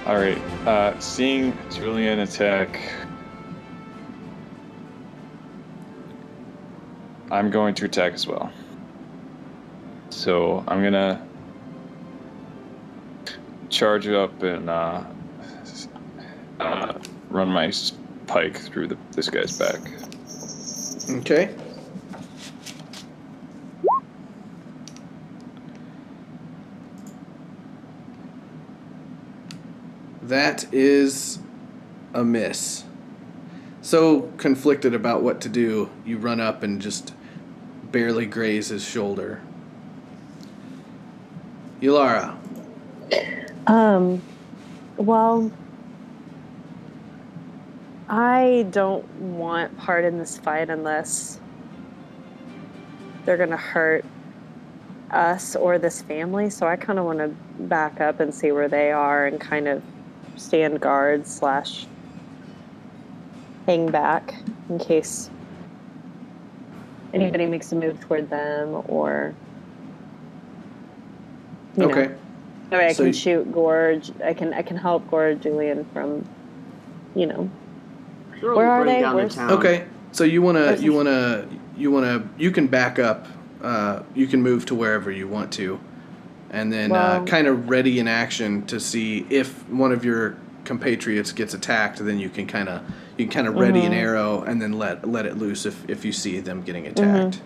All right. Seeing Julian attack, I'm going to attack as well. So I'm gonna charge up and run my pike through this guy's back. Okay. That is a miss. So conflicted about what to do, you run up and just barely graze his shoulder. Yulara. Well, I don't want part in this fight unless they're going to hurt us or this family, so I kind of want to back up and see where they are and kind of stand guard / hang back in case anybody makes a move toward them or you know. That way I can shoot Gorge. I can help Gorge Julian from, where are they? Okay, so you can back up. You can move to wherever you want to, and then kind of ready in action to see if one of your compatriots gets attacked. Then you can kind of ready an arrow and then let it loose if you see them getting attacked.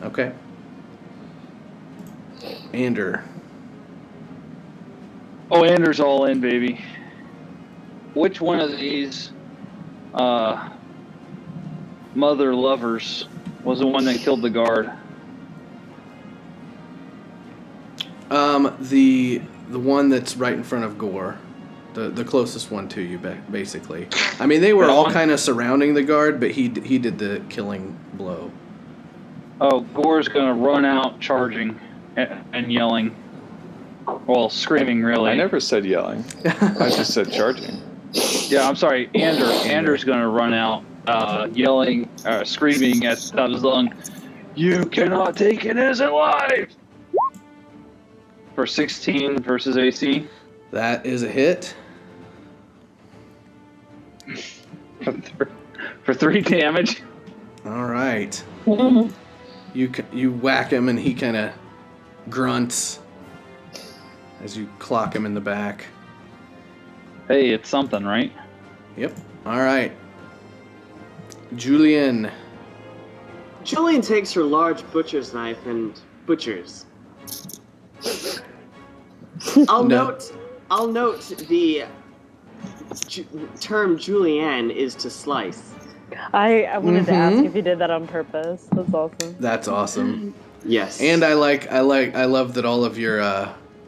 Okay. Ander. Oh, Ander's all in, baby. Which one of these mother lovers was the one that killed the guard? The one that's right in front of Gore. The closest one to you, basically. I mean, they were all kind of surrounding the guard, but he did the killing blow. Oh, Gore's gonna run out charging and yelling. Well, screaming, really. I never said yelling. I just said charging. Yeah, I'm sorry. Ander's going to run out yelling, screaming at the top of his lung, "You cannot take an innocent life!" For 16 versus AC. That is a hit. For 3 damage. All right. You whack him and he kind of grunts as you clock him in the back. Hey, it's something, right? Yep. All right. Julian. Julian takes her large butcher's knife and butchers. I'll note the term julienne is to slice. I wanted to ask if you did that on purpose. That's awesome. That's awesome. Yes. And I love that all of your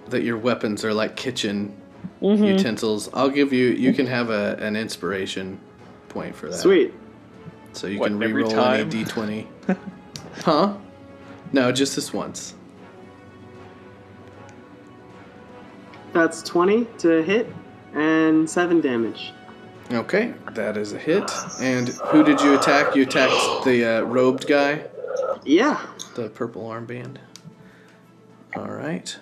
that your weapons are like kitchen utensils. I'll give you can have an inspiration point for that. Sweet. So you can re-roll any d20. Huh? No, just this once. That's 20 to hit and 7 damage. Okay, that is a hit. And who did you attack? You attacked the robed guy? Yeah. The purple armband. All right.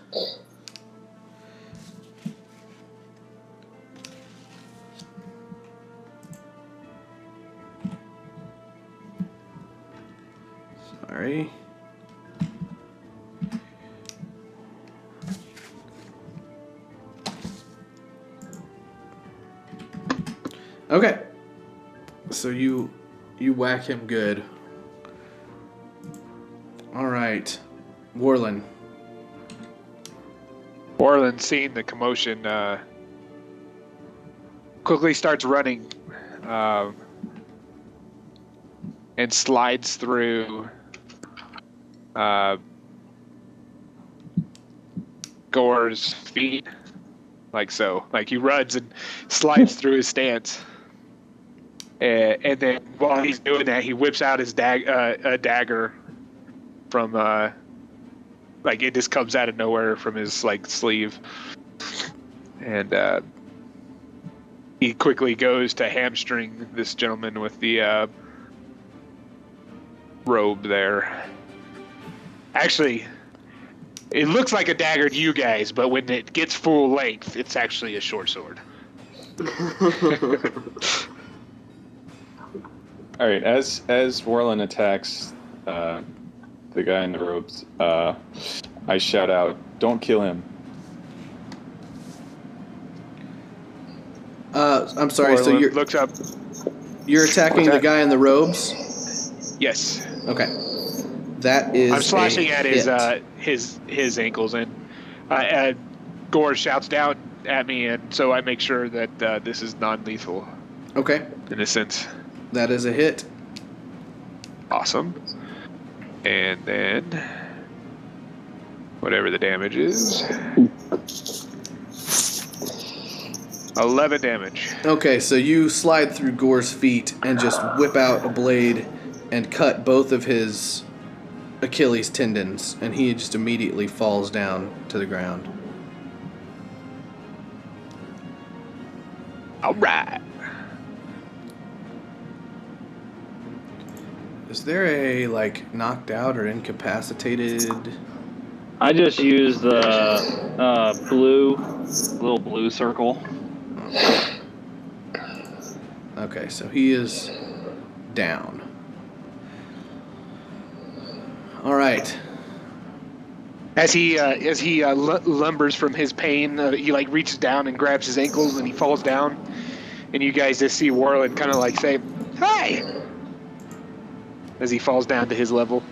Sorry. Okay. So you whack him good. All right. Warlin. Warlin, seeing the commotion, quickly starts running and slides through Gore's feet, like so. Like he runs and slides through his stance. And then while he's doing that, he whips out his a dagger from, like it just comes out of nowhere from his like sleeve. And he quickly goes to hamstring this gentleman with the robe there. Actually, It looks like a dagger to you guys, but when it gets full length, it's actually a short sword. All right, as Warlin attacks the guy in the robes, I shout out, "Don't kill him!" I'm sorry. So Warlin you're looks up. You're attacking What's the that? guy in the robes. Yes, Okay, that is. I'm slashing a at hit. his ankles, and Gore shouts down at me, and so I make sure that this is non-lethal Okay, in a sense. that is a hit. Awesome. And then whatever the damage is. 11 damage. Okay, so you slide through Gore's feet and just whip out a blade and cut both of his Achilles tendons, and he just immediately falls down to the ground. All right. Is there a, like, knocked out or incapacitated? I just used the little blue circle. Okay, so he is down. All right. As he lumbers from his pain, he like reaches down and grabs his ankles, and he falls down. And you guys just see Warlin kind of like say, "Hi," as he falls down to his level.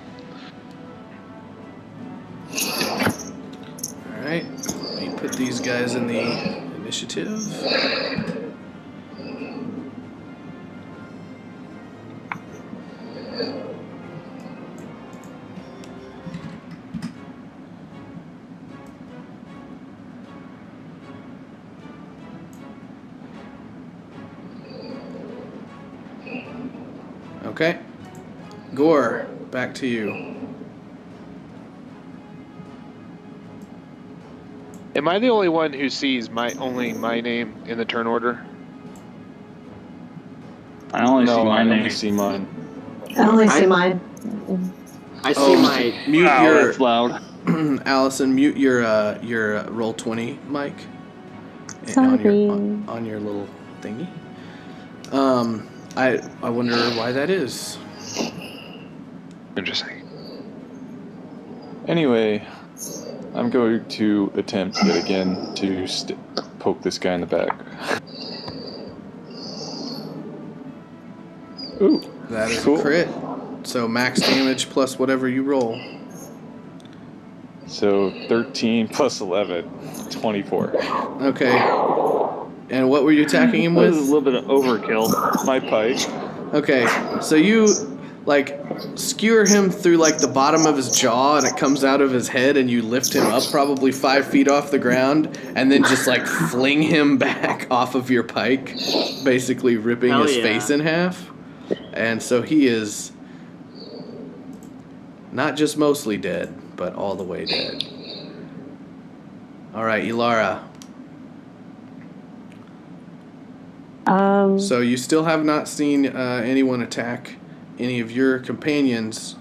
All right. Let me put these guys in the initiative. Okay. Gore, back to you. Am I the only one who sees my name in the turn order? I only see No, my I name. only see mine. I only I- see mine. I see my. Mute Wow, your that's loud. Allison. Mute your roll 20 mic on Sorry. your on your little thingy. I wonder why that is. Interesting. Anyway, I'm going to attempt yet again to poke this guy in the back. Ooh, That is cool. a crit. So max damage plus whatever you roll. So 13 plus 11, 24. Okay. And what were you attacking him That was a with? little bit of overkill. My pike. Okay. So you like skewer him through like the bottom of his jaw, and it comes out of his head, and you lift him up probably 5 feet off the ground, and then just like fling him back off of your pike, basically ripping Hell his yeah. face in half. And so he is not just mostly dead, but all the way dead. All right, Ilara. So you still have not seen anyone attack any of your companions,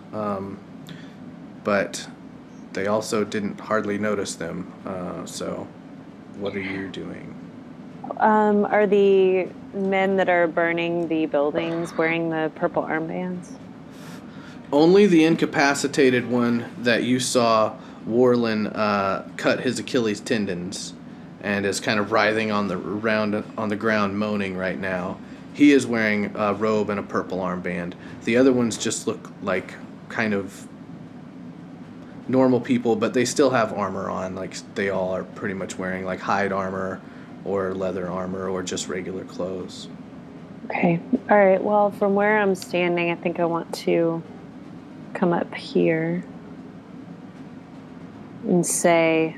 but they also didn't hardly notice them. So what are you doing? Are the men that are burning the buildings wearing the purple armbands? Only the incapacitated one that you saw Warlin cut his Achilles tendons and is kind of writhing on the ground, moaning right now. He is wearing a robe and a purple armband. The other ones just look like kind of normal people, but they still have armor on. Like they all are pretty much wearing like hide armor or leather armor or just regular clothes. Okay. All right. Well, from where I'm standing, I think I want to come up here and say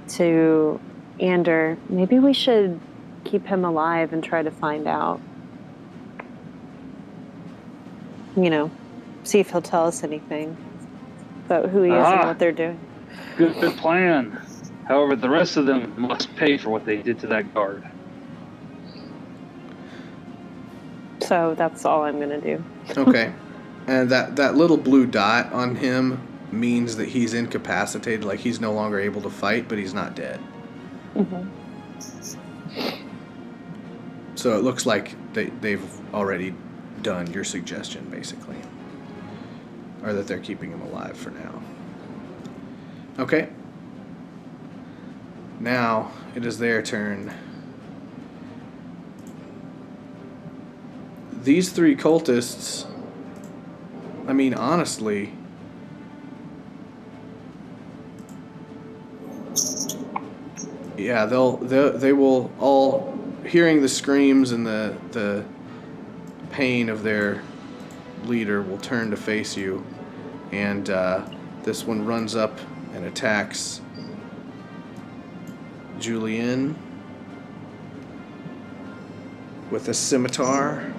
to Ander, maybe we should keep him alive and try to find out. You know, see if he'll tell us anything about who he is and what they're doing. Good plan. However, the rest of them must pay for what they did to that guard. So that's all I'm going to do. Okay. And that little blue dot on him means that he's incapacitated, like he's no longer able to fight, but he's not dead. Mm-hmm. So it looks like they've already done your suggestion, basically. Or that they're keeping him alive for now. Okay. Now it is their turn. These three cultists, I mean, honestly, yeah, they will all, hearing the screams and the pain of their leader, will turn to face you, and this one runs up and attacks Julian with a scimitar.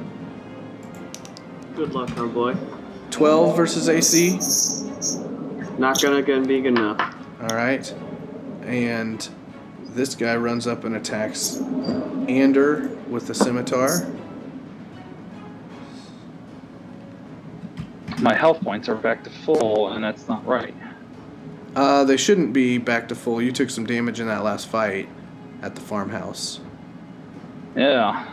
Good luck, homeboy. 12 versus AC. Not gonna be good enough. All right, and this guy runs up and attacks Ander with the scimitar. My health points are back to full, and that's not right. They shouldn't be back to full. You took some damage in that last fight at the farmhouse. Yeah.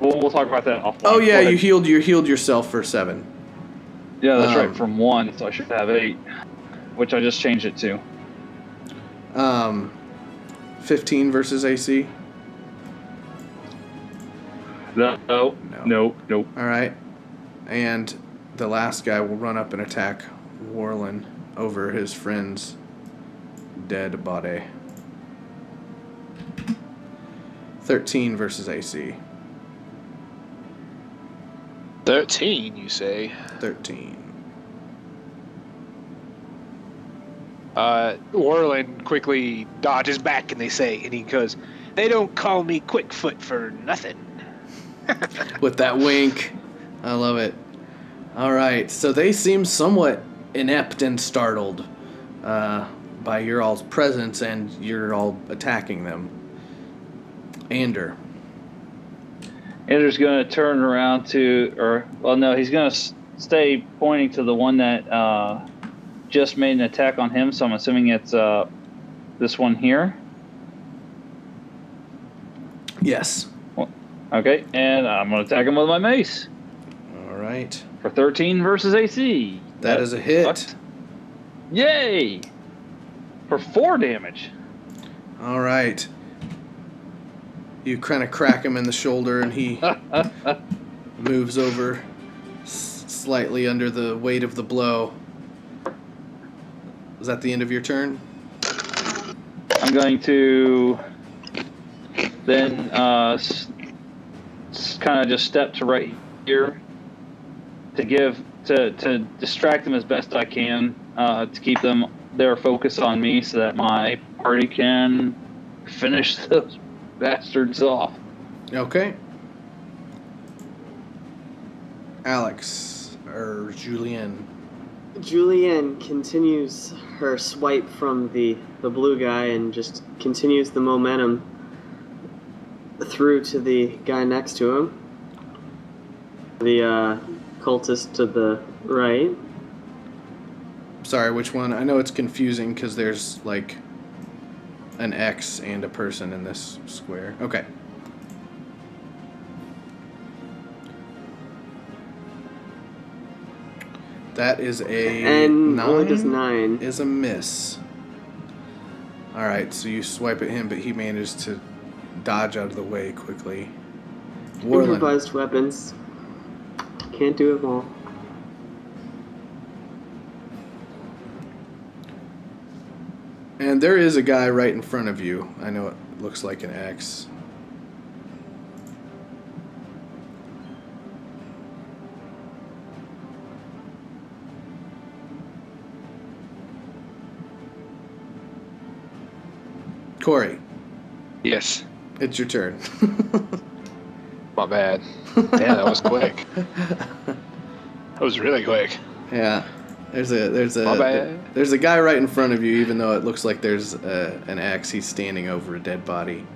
We'll talk about that offline. Oh yeah, Go ahead. you healed yourself for 7. Yeah, that's right. From 1, so I should have 8, which I just changed it to. 15 versus AC. No. All right, and the last guy will run up and attack Warlin over his friend's dead body. 13 versus AC. 13, you say? 13. Warlin quickly dodges back, and he goes, "They don't call me Quickfoot for nothing." With that wink. I love it. All right, so they seem somewhat inept and startled by your all's presence, and you're all attacking them. Ander's going to turn around to, he's going to stay pointing to the one that just made an attack on him, so I'm assuming it's this one here. Yes. Okay, and I'm going to attack him with my mace. All right. For 13 versus AC. That is a hit. Sucked. Yay! For 4 damage. All right. You kind of crack him in the shoulder, and he moves over slightly under the weight of the blow. Is that the end of your turn? I'm going to then kind of just step to right here to distract them as best I can, to keep their focus on me, so that my party can finish those bastards off. Okay. Alex or Julian. Julianne continues her swipe from the blue guy and just continues the momentum through to the guy next to him. The cultist to the right. Sorry, which one? I know it's confusing because there's like an X and a person in this square. Okay. That is a And 9. only does 9. Is a miss. All right, so you swipe at him, but he managed to dodge out of the way quickly. Warlin. Improvised weapons. Can't do it all. And there is a guy right in front of you. I know it looks like an X. Corey, Yes. it's your turn. My bad. Damn, that was quick. That was really quick. Yeah, there's My bad. a guy right in front of you. Even though it looks like there's an X, he's standing over a dead body.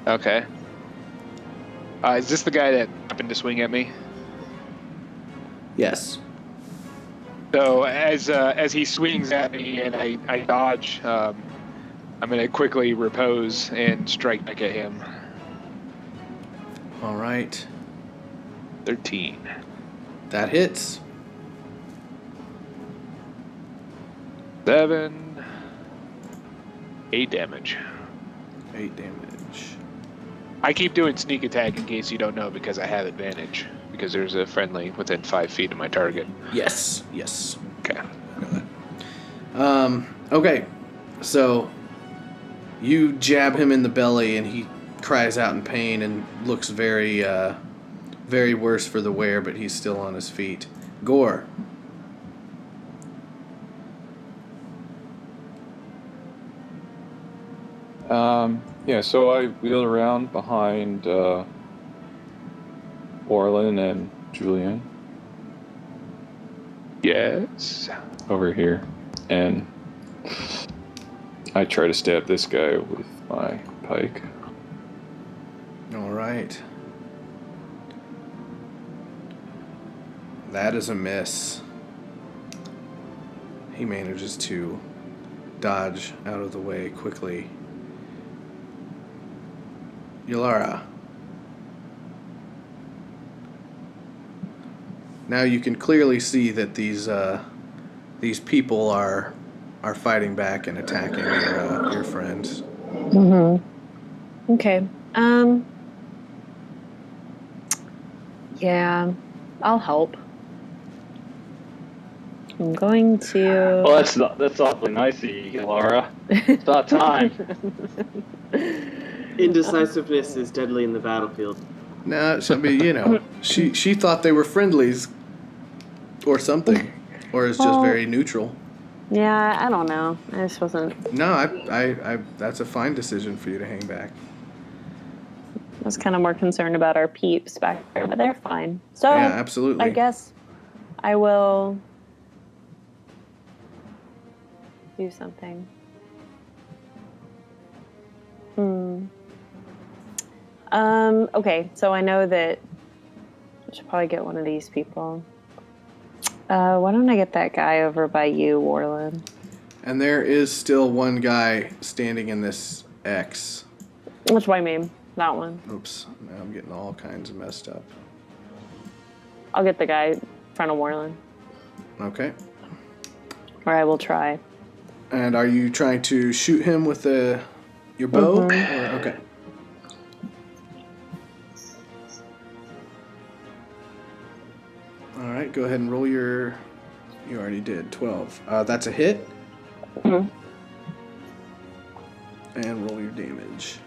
Okay. Is this the guy that happened to swing at me? Yes. So as he swings at me and I dodge, I'm going to quickly repose and strike back at him. All right. 13. That hits. 7. 8 damage. 8 damage. I keep doing sneak attack in case you don't know because I have advantage. Because there's a friendly within 5 feet of my target. Yes. Okay. I know that. Okay. So you jab him in the belly and he cries out in pain and looks very, very worse for the wear, but he's still on his feet. Gore. Yeah, so I wheel around behind Orlin and Julian Yes. over here, and I try to stab this guy with my pike. All right. That is a miss. He manages to dodge out of the way quickly. Yulara. Now you can clearly see that these people are fighting back and attacking your friends. Mm-hmm. Okay. Yeah, I'll help. I'm going to. Well, that's awfully nice of you, Laura. It's about time. Indecisiveness is deadly in the battlefield. No, I mean, she thought they were friendlies or something, or is just very neutral. Yeah, I don't know. I just wasn't. No, I that's a fine decision for you to hang back. I was kind of more concerned about our peeps back there, but they're fine. So Yeah, absolutely. I guess I will do something. Okay, so I know that I should probably get one of these people. Why don't I get that guy over by you, Warland? And there is still one guy standing in this X. Which one, mean? That one. Oops, now I'm getting all kinds of messed up. I'll get the guy in front of Warland. Okay. Or I will try. And are you trying to shoot him with your bow? Or, okay. All right, go ahead and roll your. You already did 12. That's a hit. Mm-hmm. And roll your damage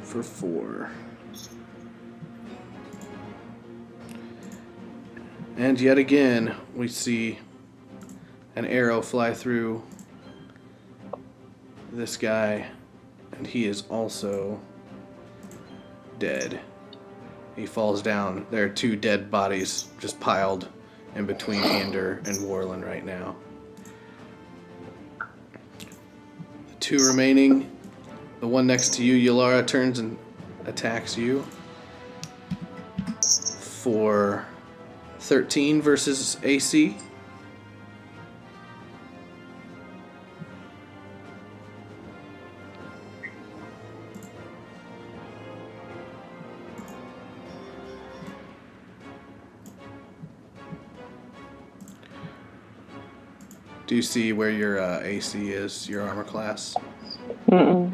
for 4. And yet again, we see an arrow fly through this guy, and he is also dead. He falls down. There are 2 dead bodies just piled in between Ander and Warland right now. The 2 remaining, the one next to you, Yulara, turns and attacks you for 13 versus AC. Do you see where your AC is, your armor class? Mm-mm.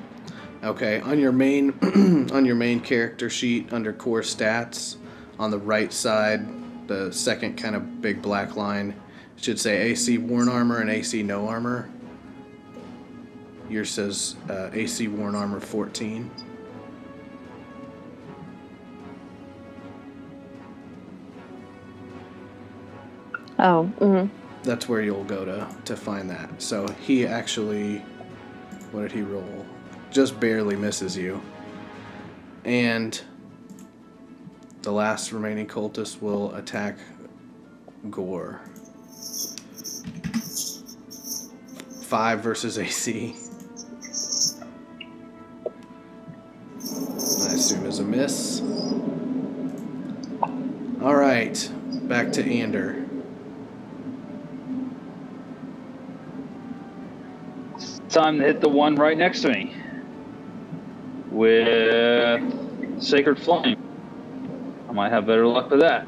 Okay, on your main character sheet under core stats, on the right side, the second kind of big black line, it should say AC worn armor and AC no armor. Yours says AC worn armor 14. Oh, mm-hmm. That's where you'll go to find that. So he actually, what did he roll? Just barely misses you. And the last remaining cultist will attack Gore. 5 versus AC. I assume is a miss. All right. back to Ander. It's time to hit the one right next to me with Sacred Flame. I might have better luck with that.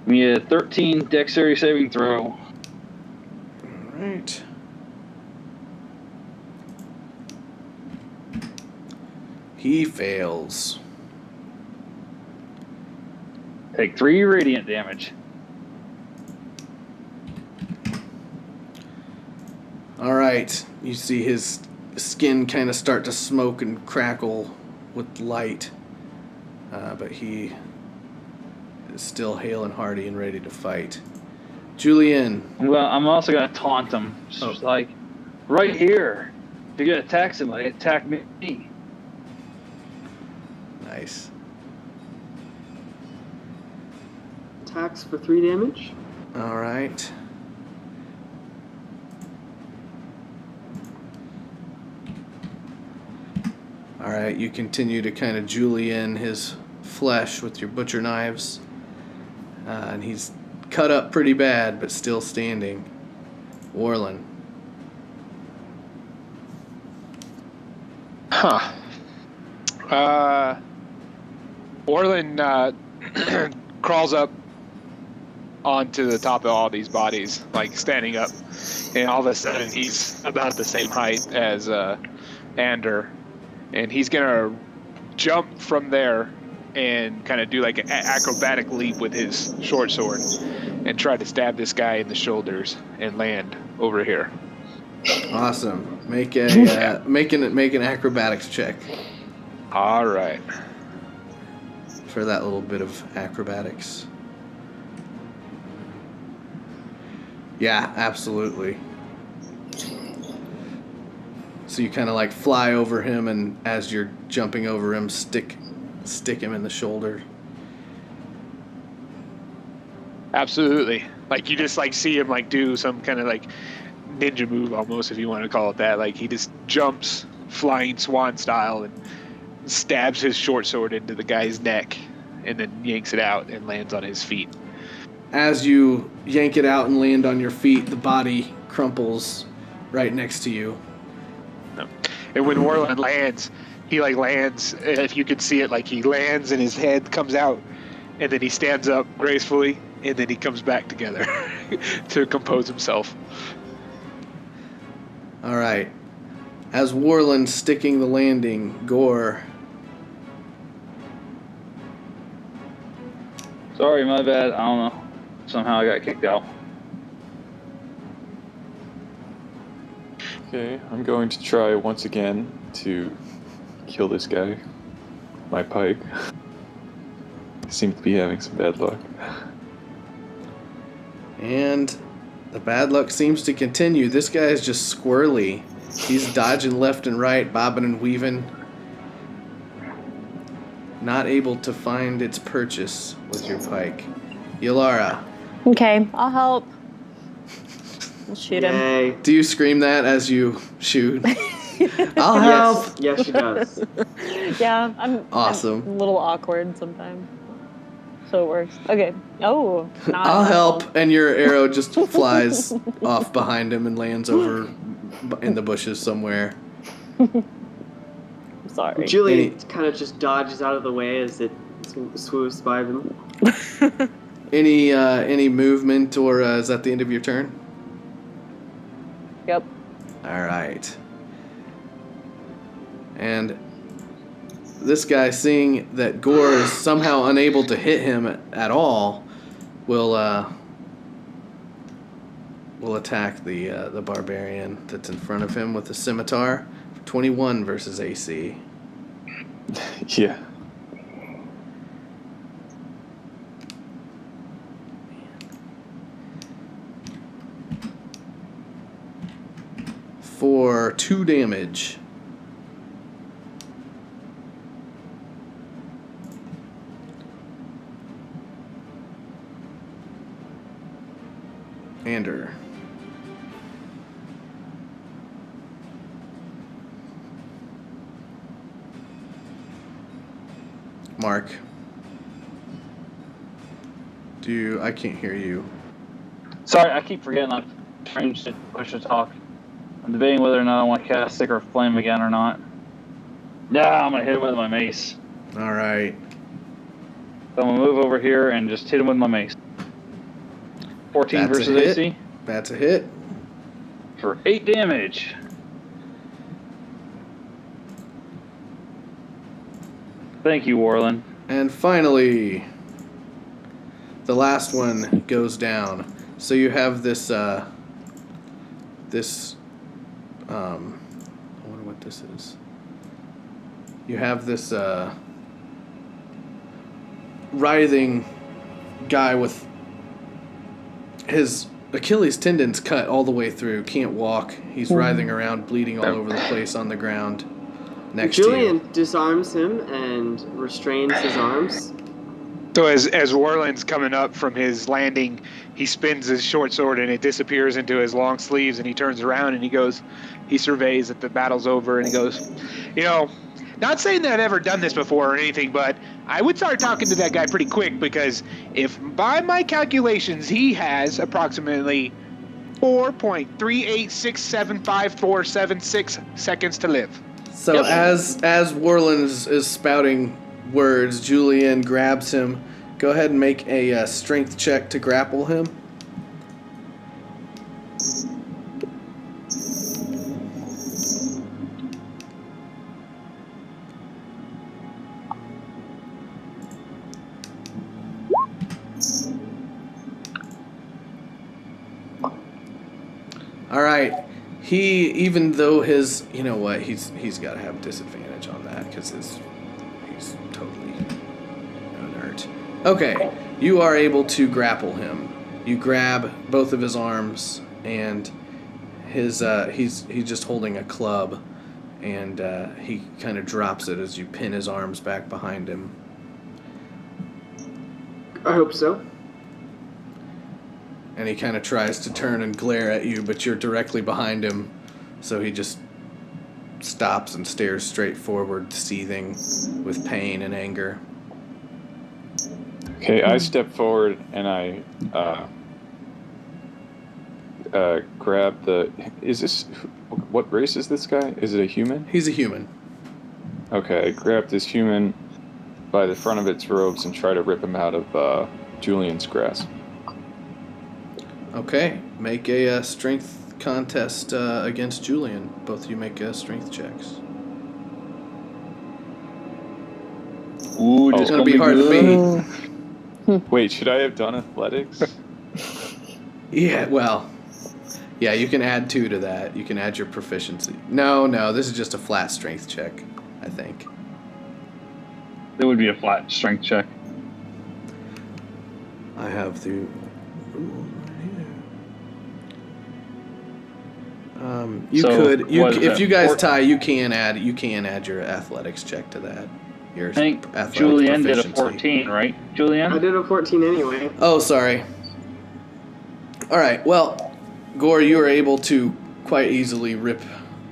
Give me a 13 dexterity saving throw. All right. He fails. Take 3 radiant damage. All right. You see his skin kind of start to smoke and crackle with light. But he is still hale and hearty and ready to fight. Julian. Well, I'm also going to taunt him. Just like, right here. If you're going to attack somebody, attack me. Nice. Attacks for 3 damage. All right. All right, you continue to kind of julienne his flesh with your butcher knives. And he's cut up pretty bad, but still standing. Warlin. Huh. Orlin crawls up onto the top of all these bodies, like standing up, and all of a sudden he's about the same height as Ander, and he's gonna jump from there and kind of do like an acrobatic leap with his short sword and try to stab this guy in the shoulders and land over here. Awesome. Make a make an acrobatics check All right. for that little bit of acrobatics. Yeah, absolutely. So you kind of like fly over him, and as you're jumping over him, stick him in the shoulder. Absolutely. Like you just like see him like do some kind of like ninja move almost, if you want to call it that. Like he just jumps flying swan style and stabs his short sword into the guy's neck and then yanks it out and lands on his feet. As you yank it out and land on your feet, the body crumples right next to you. And when Warland lands, he like lands, if you could see it, like he lands and his head comes out and then he stands up gracefully and then he comes back together to compose himself. All right. As Warland's sticking the landing, Gore. Sorry, my bad. I don't know. Somehow I got kicked out. Okay, I'm going to try once again to kill this guy. My pike. Seems to be having some bad luck. And the bad luck seems to continue. This guy is just squirrely. He's dodging left and right, bobbing and weaving. Not able to find its purchase with your pike. Yalara. Okay, I'll help. I'll shoot him. Yay. Do you scream that as you shoot? I'll help. Yes, she does. Yeah, I'm Awesome. I'm a little awkward sometimes. So it works. Okay. Oh, not I'll helpful. help. And your arrow just flies off behind him and lands over in the bushes somewhere. Sorry. Julie kind of just dodges out of the way as it swoops by them. Any movement, or is that the end of your turn? Yep. All right. And this guy, seeing that Gore is somehow unable to hit him at all, will attack the barbarian that's in front of him with a scimitar. 21 versus AC. Yeah. For 2 damage. Ander. Mark. I can't hear you. Sorry, I keep forgetting I'm trained to push to talk. I'm debating whether or not I want to cast Sacred Flame again or not. Yeah, I'm going to hit him with my mace. All right. So I'm going to move over here and just hit him with my mace. 14 That's versus a hit. AC. That's a hit. For 8 damage. Thank you, Warland. And finally, the last one goes down. So you have this, I wonder what this is. You have this, writhing guy with his Achilles tendons cut all the way through, can't walk. He's writhing around, bleeding all over the place on the ground next to Julian you. disarms him and restrains his arms. So as Warland's coming up from his landing, he spins his short sword and it disappears into his long sleeves, and he turns around and he surveys that the battle's over, and he goes, not saying that I've ever done this before or anything, but I would start talking to that guy pretty quick, because if by my calculations he has approximately 4.386754776 seconds to live. So as Warland is spouting words, Julian grabs him. Go ahead and make a strength check to grapple him. All right. Even though he's got to have disadvantage on that because he's totally inert. Okay, you are able to grapple him. You grab both of his arms, and he's just holding a club, and he kind of drops it as you pin his arms back behind him. I hope so. And he kind of tries to turn and glare at you, but you're directly behind him, so he just stops and stares straight forward, seething with pain and anger. Okay, I step forward and I grab the... What race is this guy? Is it a human? He's a human. Okay, I grab this human by the front of its robes and try to rip him out of Julian's grasp. Okay, make a strength contest against Julian. Both of you make strength checks. Ooh, It's going to be hard to beat. Wait, should I have done athletics? Yeah, well, yeah, you can add 2 to that. You can add your proficiency. No, this is just a flat strength check, I think. It would be a flat strength check. I have the rule right here. If you guys tie, you can add your athletics check to that. Your I think athletic Julian did a proficiency. 14, right? Julian? I did a 14 anyway. Oh, sorry. All right. Well, Gore, you were able to quite easily rip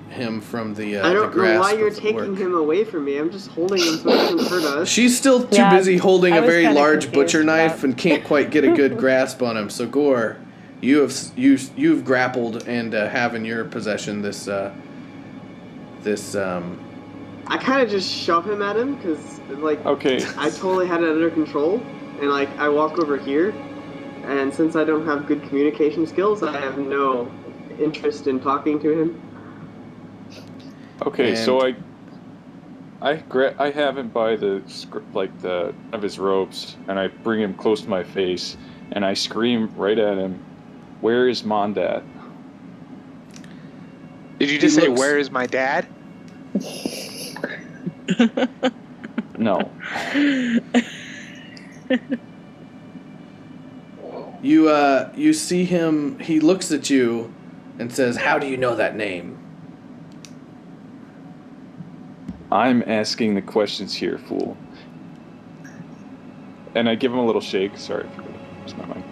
him from the I don't know grasp why you're of taking orc. him away from me. I'm just holding him so he doesn't hurt us. She's still too Yeah, busy holding I a was very kinda large confused butcher knife about- and can't quite get a good grasp on him. So Gore, you've grappled and have in your possession this I kind of just shove him at him because, Okay. I totally had it under control. And, I walk over here. And since I don't have good communication skills, I have no interest in talking to him. Okay, And- so I have him by the of his ropes, and I bring him close to my face, and I scream right at him, "Where is Mondat?" Did you just He say, looks- "Where is my dad"? No. You see him. He looks at you and says, "How do you know that name?" I'm asking the questions here, fool. And I give him a little shake. Sorry, I forgot to use my mic.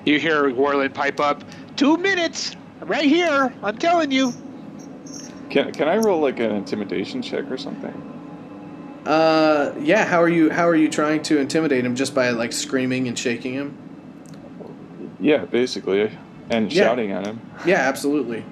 You hear Warland pipe up, 2 minutes, right here, I'm telling you. Can I roll an intimidation check or something? Yeah. How are you trying to intimidate him? Just by like screaming and shaking him? Yeah, basically, and Yeah. shouting at him. Yeah, absolutely.